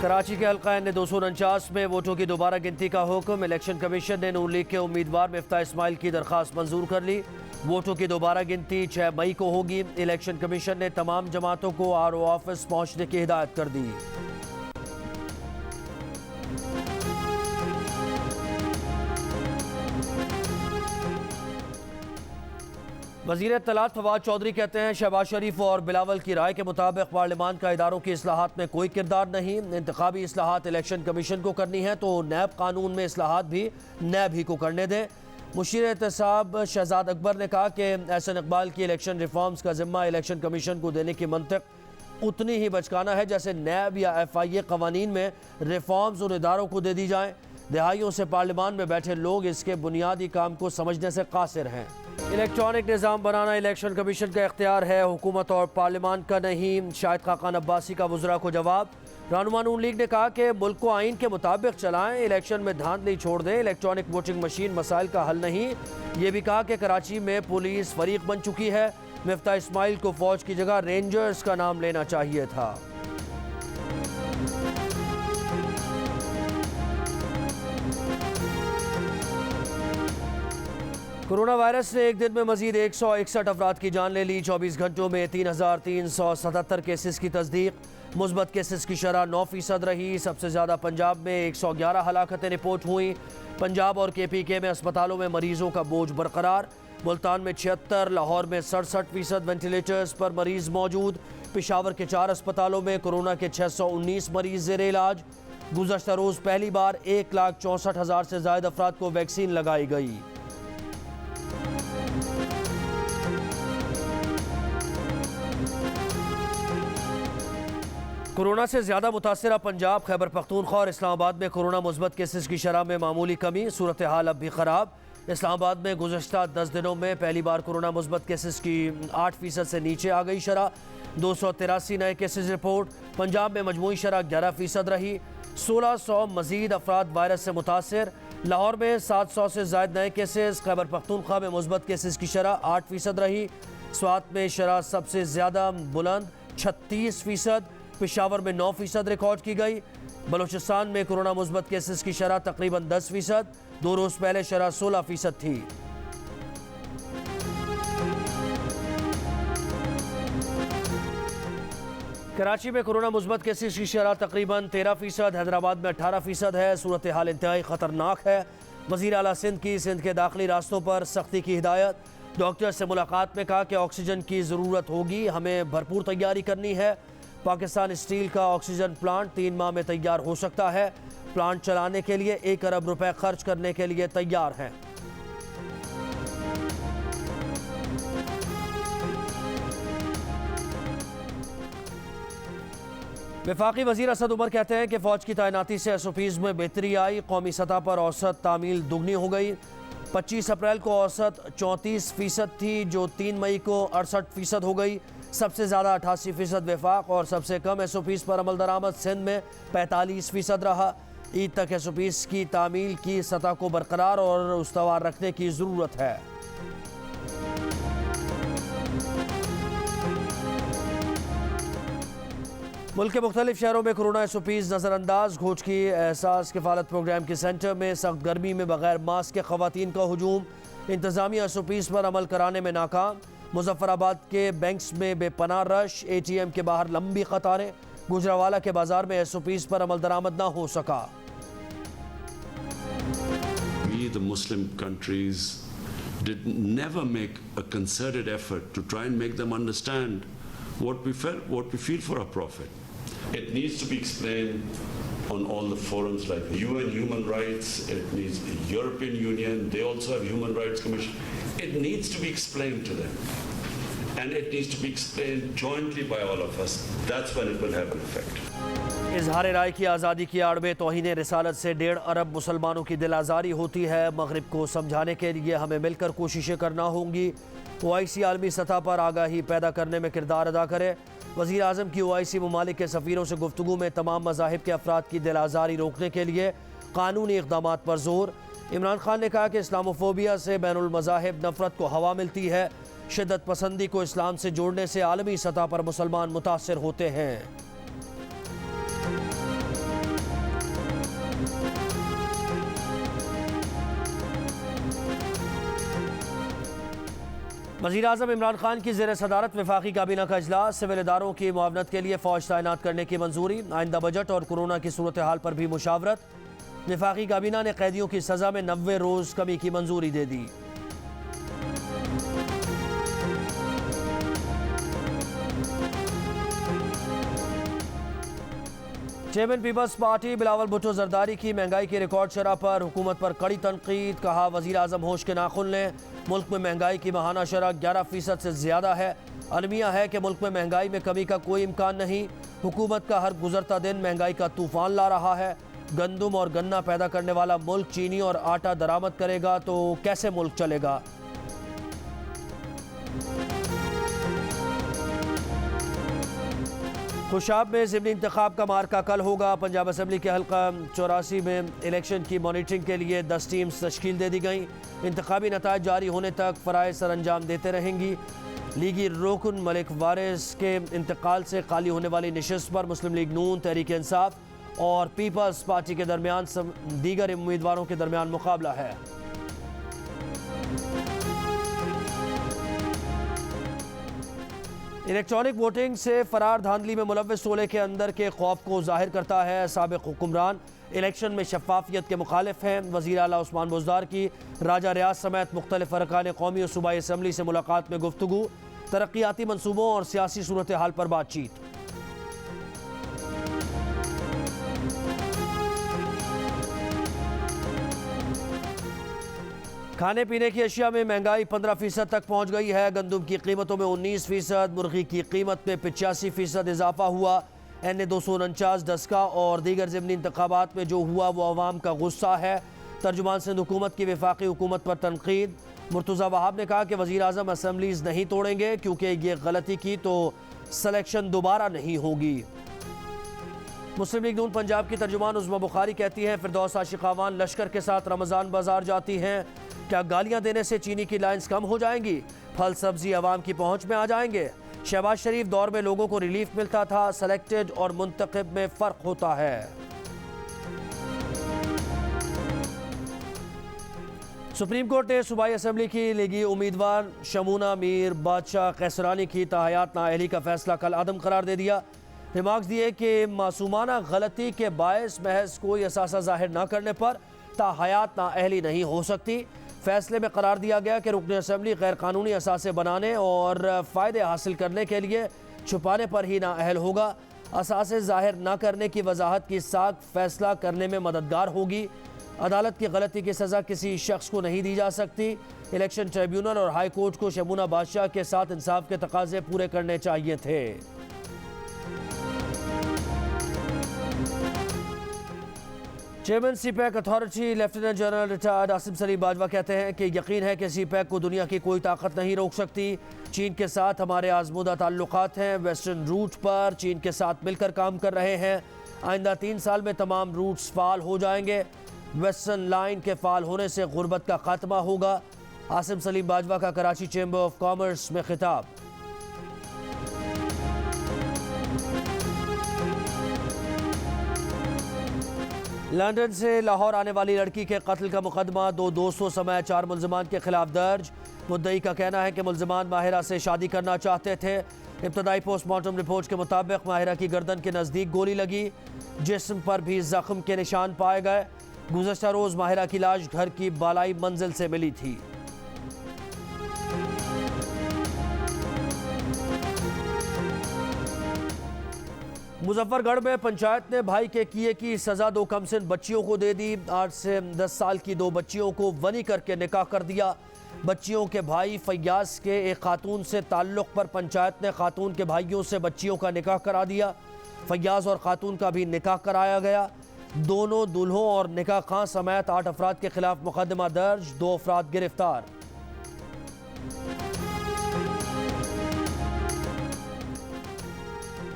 कराची के हल्का ने 249 में वोटों की दोबारा गिनती का हुक्म। इलेक्शन कमीशन ने नून लीग के उम्मीदवार मिफ्ता इस्माइल की दरख्वास्त मंजूर कर ली। वोटों की दोबारा गिनती 6 मई को होगी। इलेक्शन कमीशन ने तमाम जमातों को आरओ ऑफिस पहुंचने की हिदायत कर दी। वज़ीर इत्तलात फवाद चौधरी कहते हैं शहबाज शरीफ और बिलावल की राय के मुताबिक पार्लियामान का इदारों की इस्लाहात में कोई किरदार नहीं। इंतखाबी इस्लाहात इलेक्शन कमीशन को करनी है तो नैब कानून में इस्लाहात भी नैब ही को करने दें। मुशीर एहतसाब शहजाद अकबर ने कहा कि एहसन इकबाल की इलेक्शन रिफॉर्म्स का जिम्मा इलेक्शन कमीशन को देने की मंतक उतनी ही बचकाना है जैसे नैब या FIA कवानीन में रिफॉर्म्स उन इदारों को दे दी जाएँ। दहाइयों से पार्लियामान में बैठे लोग इसके बुनियादी काम को समझने से कासिर हैं। इलेक्ट्रॉनिक निज़ाम बनाना इलेक्शन कमीशन का इख्तियार है, हुकूमत और पार्लियामान का नहीं। शाहिद खाकान अब्बासी का वज़रा को जवाब। रहनुमा नून लीग ने कहा कि मुल्क को आइन के मुताबिक चलाएं, इलेक्शन में धांधली छोड़ दें। इलेक्ट्रॉनिक वोटिंग मशीन मसाइल का हल नहीं। ये भी कहा कि कराची में पुलिस फरीक बन चुकी है। मिफ्ता इस्माइल को फौज की जगह रेंजर्स का नाम लेना चाहिए था। कोरोना वायरस ने एक दिन में मजीद 161 अफराद की जान ले ली। 24 घंटों में 3377 केसेस की तस्दीक। मुस्बत केसेस की शरह 9% रही। सबसे ज़्यादा पंजाब में 111 हलाकतें रिपोर्ट हुई। पंजाब और KPK में अस्पतालों में मरीजों का बोझ बरकरार। मुल्तान में 76, लाहौर में 67% वेंटिलेटर्स पर मरीज मौजूद। पेशावर के 4 अस्पतालों में कोरोना के 619 मरीज ज़ेरे इलाज। गुज़श्ता रोज़ पहली बार 1,64,000 से ज़ायद अफराद को वैक्सीन लगाई गई। कोरोना से ज़्यादा मुतासरा पंजाब, खैबर पख्तूनख्वा और इस्लामाबाद में कोरोना मुस्बत केसेस की शरह में मामूली कमी। सूरत हाल अब भी ख़राब। इस्लामाबाद में गुज़श्ता 10 दिनों में पहली बार कोरोना मुस्बत केसेस की 8% से नीचे आ गई शरह। 283 नए केसेस रिपोर्ट। पंजाब में मजमूई शरह 11% रही। 1600 मजीद अफराद वायरस से मुतासर। लाहौर में 700 से ज़ायद नए केसेस। खैबर पख्तूनख्वा में मुस्बत केसेस की शरह 8% रही। स्वात में शरह सबसे ज़्यादा बुलंद 36%। पेशावर में 9% रिकॉर्ड की गई। बलूचिस्तान में कोरोना मुस्बत केसेस की शरह तकरीबन 10%। 2 रोज़ पहले शरह 16% थी। कराची में कोरोना मुस्बत केसेस की शरह तकरीबन 13%। हैदराबाद में 18% है। सूरत हाल इंतहाई ख़तरनाक है। वज़ीर आला सिंध की सिंध के दाखिली रास्तों पर सख्ती की हिदायत। डॉक्टर से मुलाकात में कहा कि ऑक्सीजन की ज़रूरत होगी, हमें भरपूर तैयारी करनी है। पाकिस्तान स्टील का ऑक्सीजन प्लांट 3 माह में तैयार हो सकता है। प्लांट चलाने के लिए 1 अरब रुपए खर्च करने के लिए तैयार हैं। वफाकी वज़ीर असद उमर कहते हैं कि फ़ौज की तैनाती से SOPs में बेहतरी आई। कौमी सतह पर औसत तामील दुगनी हो गई। 25 अप्रैल को औसत 34% थी जो 3 मई को 68% हो गई। सबसे ज़्यादा 88% वफाक और सबसे कम SOPs पर अमल दरामद सिंध में 45% रहा। ईद तक SOPs की तामील की सतह को बरकरार और उस्तवार रखने की ज़रूरत है। मुल्क के मुख्तलिफ शहरों में कोरोना SOPs नज़रअंदाज। घोच की एहसास किफ़ालत प्रोग्राम के सेंटर में सख्त गर्मी में बगैर मास्क के ख़वातीन का हुजूम। इंतज़ामिया SOPs पर अमल कराने में नाकाम। मुजफ्फराबाद के बैंक्स में बेपनाह रश। ATM के बाहर लंबी कतारें। गुजरावाला के बाजार में SOPs पर अमल दरामद ना हो सका। We, the Muslim countries, did never make a concerted effort to try and make them understand what we felt, what we feel for our Prophet. It needs to be explained on all the forums like UN Human Rights, it needs the European Union, they also have Human Rights Commission. It needs to be explained to them. And it needs to be explained jointly by all of us. That's when it will have an effect. इजहार राय की आज़ादी की आड़ में तौहीन रिसालत से 1.5 अरब मुसलमानों की दिल आज़ारी होती है। मगरिब को समझाने के लिए हमें मिलकर कोशिशें करना होंगी। OIC आलमी सतह पर आगाही पैदा करने में किरदार अदा करे। वज़ीर आज़म की OIC ममालिक के सफ़ीरों से गुफ्तगू में तमाम मज़ाहिब के अफराद की दिल आज़ारी रोकने के लिए कानूनी इक़दामात पर जोर। इमरान खान ने कहा कि इस्लामोफोबिया से बैनुल मज़ाहिब नफ़रत को हवा मिलती है। शिद्दत पसंदी को इस्लाम से जोड़ने से आलमी सतह पर मुसलमान मुतासर होते हैं। वज़ीर-ए-आज़म इमरान खान की ज़ेर सदारत वफाकी काबीना का इजलास, सिविल इदारों की मुआवनत के लिए फ़ौज तैनात करने की मंजूरी, आइंदा बजट और कोरोना की सूरत हाल पर भी मुशावरत। वफाकी काबीना ने कैदियों की सज़ा में 90 रोज़ कमी की मंजूरी दे दी। Chairman People's Party Bilawal Bhutto Zardari की महंगाई की रिकॉर्ड शरह पर हुकूमत पर कड़ी तनकीद, कहा वज़ीर-ए-आज़म होश के नाखुन लें, मुल्क में महंगाई की माहाना शरह 11% से ज़्यादा है। अलमिया है कि मुल्क में महंगाई में कमी का कोई इम्कान नहीं। हुकूमत का हर गुजरता दिन महंगाई का तूफान ला रहा है। गंदम और गन्ना पैदा करने वाला मुल्क चीनी और आटा दरामद करेगा तो कैसे मुल्क चलेगा। खुशाब में ज़िमनी इंतखाब का मार्का कल होगा। पंजाब असम्बली के हल्का 84 में इलेक्शन की मॉनिटरिंग के लिए 10 टीम्स तश्कील दे दी गई। इंतखाबी नतायज जारी होने तक फ़राइज़ सर अंजाम देते रहेंगी। लीगी रुकन मलिक वारिस के इंतकाल से खाली होने वाली नशिस्त पर मुस्लिम लीग नून, तहरीक इंसाफ और पीपल्स पार्टी के दरमियान दीगर उम्मीदवारों के दरमियान मुकाबला है। इलेक्ट्रॉनिक वोटिंग से फरार धांधली में मुलव्विस टोले के अंदर के खौफ को जाहिर करता है। साबिक हुक्मरान इलेक्शन में शफाफियत के मुखालिफ हैं। वज़ीर आला उस्मान बुज़दार की राजा रियाज समेत मुख्तलिफ अरकान कौमी और सूबाई असम्बली से मुलाकात में गुफ्तगू, तरक्याती मनसूबों और सियासी सूरत हाल पर बातचीत। खाने पीने की अशिया में महंगाई 15% तक पहुँच गई है। गंदम की कीमतों में 19%, मुर्गी की कीमत में 85% इजाफा हुआ। NA 249 डस्का और दीगर ज़िमनी इंतखाबात में जो हुआ वो अवाम का गुस्सा है। तर्जुमान सिंध हुकूमत की वफाकी हुकूमत पर तनकीद। मुर्तज़ा वहाब ने कहा कि वज़ीर-ए-आज़म असम्बलीज़ नहीं तोड़ेंगे क्योंकि ये गलती की तो सलेक्शन दोबारा नहीं होगी। मुस्लिम लीग नून पंजाब की तर्जुमान उज़्मा बुखारी कहती हैं फिरदौस आशिकावान लश्कर के साथ रमज़ान बाजार जाती हैं। क्या गालियां देने से चीनी की लाइन्स कम हो जाएंगी? फल सब्जी आवाम की पहुंच में आ जाएंगे। शहबाज शरीफ दौर में लोगों को रिलीफ मिलता था, सेलेक्टेड और मुंतखब में फ़र्क होता है। सुप्रीम कोर्ट ने सूबाई असम्बली की लीगी उम्मीदवार शमूना मीर बादशाह कैसरानी की ताहयात नाअहली का फैसला कल अदम करार दे दिया। रिमार्क्स दिए कि मासूमाना गलती के बायस महज कोई असासा जाहिर न करने पर ताहयात नाअहली नहीं हो सकती। फैसले में करार दिया गया कि रुकन असम्बली गैर कानूनी असासे बनाने और फ़ायदे हासिल करने के लिए छुपाने पर ही नाअहल होगा। असासे ज़ाहिर न करने की वजाहत की साथ फैसला करने में मददगार होगी। अदालत की गलती की सज़ा किसी शख्स को नहीं दी जा सकती। इलेक्शन ट्रिब्यूनल और हाई कोर्ट को शमूना बादशाह के साथ इंसाफ के तकाजे पूरे करने चाहिए थे। Chairman CPEC authority lieutenant general retired Asim Salim Bajwa कहते हैं कि यकीन है कि सीपैक को दुनिया की कोई ताकत नहीं रोक सकती। चीन के साथ हमारे आजमूदा ताल्लुकात हैं। वेस्टर्न रूट पर चीन के साथ मिलकर काम कर रहे हैं। आइंदा 3 साल में तमाम रूट्स फाल हो जाएंगे। वेस्टर्न लाइन के फाल होने से गुर्बत का खात्मा होगा। आसिम सलीम बाजवा का कराची चैम्बर ऑफ कॉमर्स में खिताब। लंदन से लाहौर आने वाली लड़की के कत्ल का मुकदमा 2 दोस्तों समेत 4 मुल्ज़िमान के खिलाफ दर्ज। मुद्दई का कहना है कि मुल्ज़िमान माहिरा से शादी करना चाहते थे। इब्तदाई पोस्टमार्टम रिपोर्ट के मुताबिक माहिरा की गर्दन के नज़दीक गोली लगी, जिस्म पर भी जख्म के निशान पाए गए। गुज़श्ता रोज़ माहिरा की लाश घर की बालाई मंजिल से मिली थी। मुजफ्फरगढ़ में पंचायत ने भाई के किए की सज़ा 2 कमसिन बच्चियों को दे दी। 8 से 10 साल की 2 बच्चियों को वनी करके निकाह कर दिया। बच्चियों के भाई फैयाज के एक खातून से ताल्लुक़ पर पंचायत ने खातून के भाइयों से बच्चियों का निकाह करा दिया। फैयाज और खातून का भी निकाह कराया गया। दोनों दूल्हों और निकाह खां समेत 8 अफराद के खिलाफ मुकदमा दर्ज, 2 अफराद गिरफ्तार।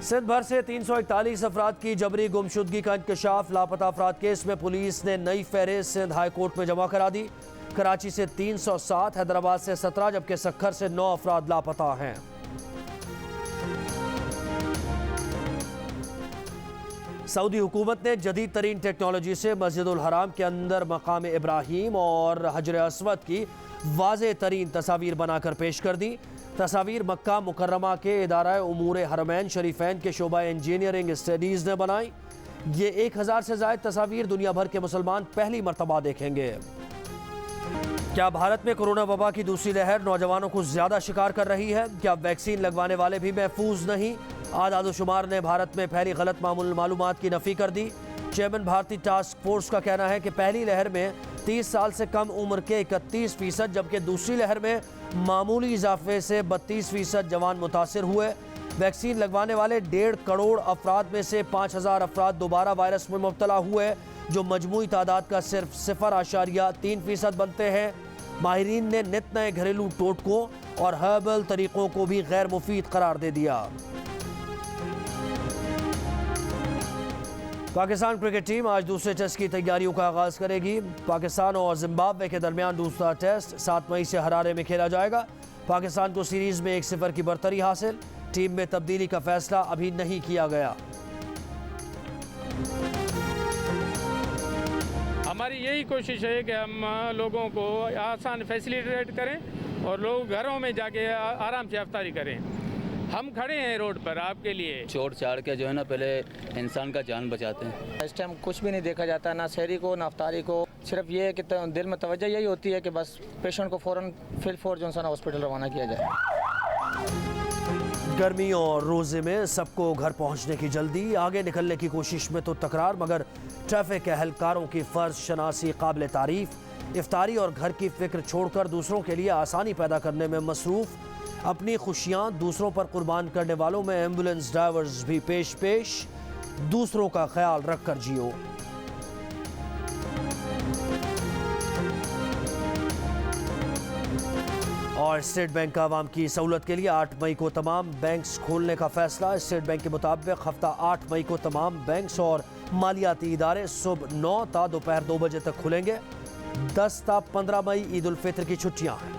सिंध भर से 341 अफराद की जबरी गुमशुदगी का इंकशाफ। लापता अफराद केस में पुलिस ने नई फहरिस्त सिंध हाई कोर्ट में जमा करा दी। कराची से 307, हैदराबाद से 17 जबकि सक्खर से 9 अफराद लापता हैं। सऊदी हुकूमत ने जदीद तरीन टेक्नोलॉजी से मस्जिदुल हराम के अंदर मकाम इब्राहीम और हजर अस्वद की वाज़े तरीन तस्वीर बनाकर पेश कर दी। तस्वीर मक्का मुकर्रमा के इदारा उमूर हरमैन शरीफैन के शोबा इंजीनियरिंग स्टडीज़ ने बनाई। ये 1000 से ज़ायद तस्वीर दुनिया भर के मुसलमान पहली मरतबा देखेंगे। क्या भारत में कोरोना वबा की दूसरी लहर नौजवानों को ज़्यादा शिकार कर रही है? क्या वैक्सीन लगवाने वाले भी महफूज नहीं? आदादोशुमार ने भारत में फैली गलत मालूमात की नफ़ी कर दी। चेयरमैन भारतीय टास्क फोर्स का कहना है कि पहली लहर में 30 साल से कम उम्र के 31%, जबकि दूसरी लहर में मामूली इजाफे से 32% जवान मुतासिर हुए। वैक्सीन लगवाने वाले 1.5 करोड़ अफराद में से 5000 अफराद दोबारा वायरस में मुब्तला हुए, जो मजमूई तादाद का सिर्फ 0.3% बनते हैं। माहिरीन ने नित नए घरेलू टोटकों और हर्बल तरीक़ों को भी गैर मुफीद करार दे दिया। पाकिस्तान क्रिकेट टीम आज दूसरे टेस्ट की तैयारियों का आगाज करेगी। पाकिस्तान और जिम्बाब्वे के दरमियान दूसरा टेस्ट 7 मई से हरारे में खेला जाएगा। पाकिस्तान को सीरीज में 1-0 की बरतरी हासिल। टीम में तब्दीली का फैसला अभी नहीं किया गया। हमारी यही कोशिश है कि हम लोगों को आसान फैसिलिटेट करें और लोग घरों में जाके आराम से इफ्तारी करें। हम खड़े हैं रोड पर आपके लिए। छोड़ छाड़ के जो है ना पहले इंसान का जान बचाते हैं। इस टाइम कुछ भी नहीं देखा जाता, ना शहरी को ना अफ्तारी को। सिर्फ ये है कि दिल में तवज्जो यही होती है कि बस पेशेंट को फ़ौरन फिलफोर जो है हॉस्पिटल रवाना किया जाए। गर्मी और रोज़े में सबको घर पहुंचने की जल्दी, आगे निकलने की कोशिश में तो तकरार, मगर ट्रैफिक एहलकारों की फ़र्ज शनासी काबिल तारीफ़। इफ्तारी और घर की फ़िक्र छोड़कर दूसरों के लिए आसानी पैदा करने में मसरूफ़। अपनी खुशियाँ दूसरों पर कुर्बान करने वालों में एम्बुलेंस ड्राइवर्स भी पेश दूसरों का ख्याल रख कर जियो। और स्टेट बैंक का आवाम की सहूलत के लिए 8 मई को तमाम बैंक्स खोलने का फैसला। स्टेट बैंक के मुताबिक हफ्ता 8 मई को तमाम बैंक्स और मालियाती इदारे सुबह 9 ता दोपहर 2 बजे तक खुलेंगे। 10 ता 15 मई ईद उल फित्र की छुट्टियां हैं।